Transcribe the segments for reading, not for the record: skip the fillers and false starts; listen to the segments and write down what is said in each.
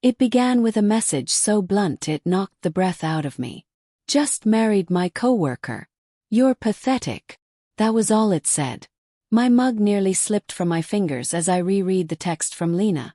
It began with a message so blunt it knocked the breath out of me. Just married my coworker. You're pathetic. That was all it said. My mug nearly slipped from my fingers as I reread the text from Lena.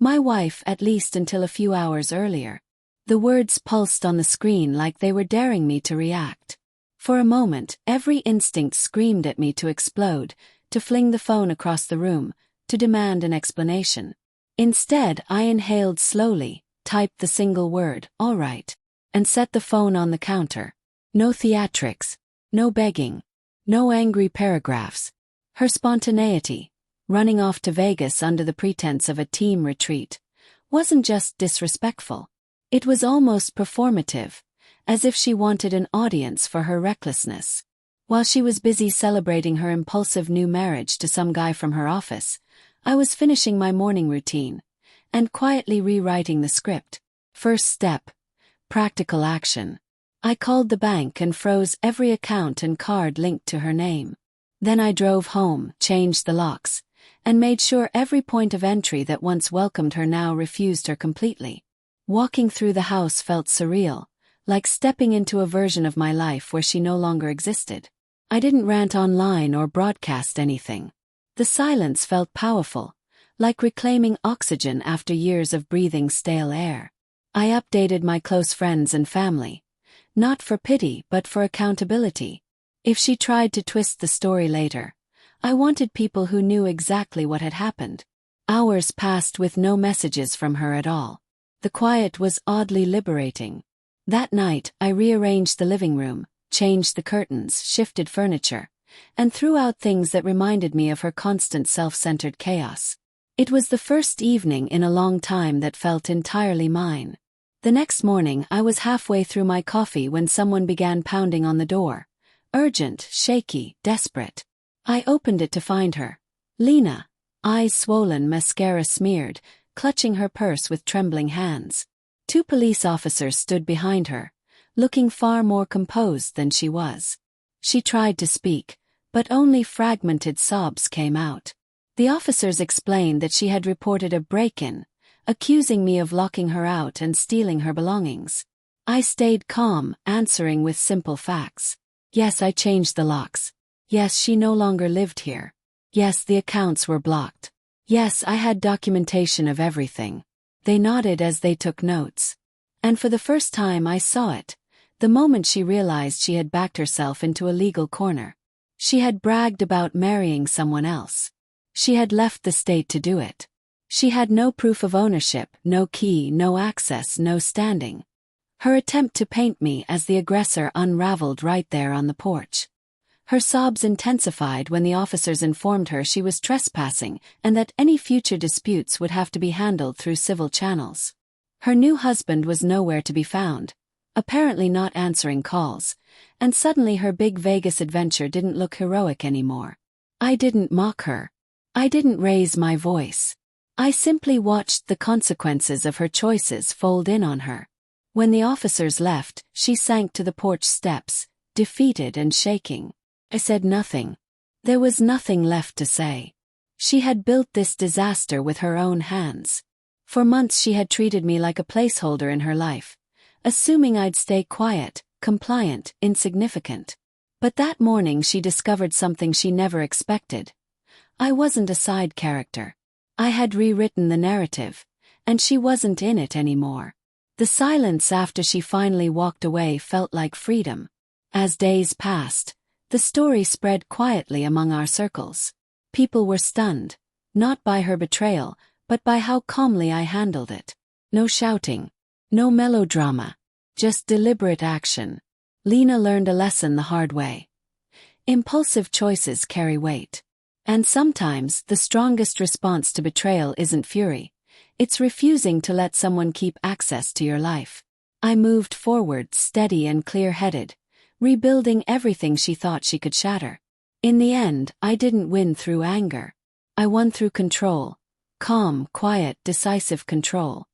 My wife, at least until a few hours earlier. The words pulsed on the screen like they were daring me to react. For a moment, every instinct screamed at me to explode, to fling the phone across the room, to demand an explanation. Instead, I inhaled slowly, typed the single word, "all right," and set the phone on the counter. No theatrics, no begging, no angry paragraphs. Her spontaneity, running off to Vegas under the pretense of a team retreat, wasn't just disrespectful. It was almost performative, as if she wanted an audience for her recklessness. While she was busy celebrating her impulsive new marriage to some guy from her office, I was finishing my morning routine and quietly rewriting the script. First step: practical action. I called the bank and froze every account and card linked to her name. Then I drove home, changed the locks, and made sure every point of entry that once welcomed her now refused her completely. Walking through the house felt surreal, like stepping into a version of my life where she no longer existed. I didn't rant online or broadcast anything. The silence felt powerful, like reclaiming oxygen after years of breathing stale air. I updated my close friends and family, not for pity but for accountability. If she tried to twist the story later, I wanted people who knew exactly what had happened. Hours passed with no messages from her at all. The quiet was oddly liberating. That night, I rearranged the living room, changed the curtains, shifted furniture, and threw out things that reminded me of her constant self-centered chaos. It was the first evening in a long time that felt entirely mine. The next morning, I was halfway through my coffee when someone began pounding on the door. Urgent, shaky, desperate. I opened it to find her. Lena, eyes swollen, mascara smeared, clutching her purse with trembling hands. Two police officers stood behind her, looking far more composed than she was. She tried to speak, but only fragmented sobs came out. The officers explained that she had reported a break-in, accusing me of locking her out and stealing her belongings. I stayed calm, answering with simple facts. Yes, I changed the locks. Yes, she no longer lived here. Yes, the accounts were blocked. Yes, I had documentation of everything. They nodded as they took notes. And for the first time I saw it, the moment she realized she had backed herself into a legal corner. She had bragged about marrying someone else. She had left the state to do it. She had no proof of ownership, no key, no access, no standing. Her attempt to paint me as the aggressor unraveled right there on the porch. Her sobs intensified when the officers informed her she was trespassing and that any future disputes would have to be handled through civil channels. Her new husband was nowhere to be found, apparently not answering calls, and suddenly her big Vegas adventure didn't look heroic anymore. I didn't mock her. I didn't raise my voice. I simply watched the consequences of her choices fold in on her. When the officers left, she sank to the porch steps, defeated and shaking. I said nothing. There was nothing left to say. She had built this disaster with her own hands. For months she had treated me like a placeholder in her life, assuming I'd stay quiet, compliant, insignificant. But that morning she discovered something she never expected. I wasn't a side character. I had rewritten the narrative, and she wasn't in it anymore. The silence after she finally walked away felt like freedom. As days passed, the story spread quietly among our circles. People were stunned, not by her betrayal, but by how calmly I handled it. No shouting, no melodrama, just deliberate action. Lena learned a lesson the hard way. Impulsive choices carry weight. And sometimes the strongest response to betrayal isn't fury. It's refusing to let someone keep access to your life. I moved forward, steady and clear-headed, rebuilding everything she thought she could shatter. In the end, I didn't win through anger. I won through control. Calm, quiet, decisive control.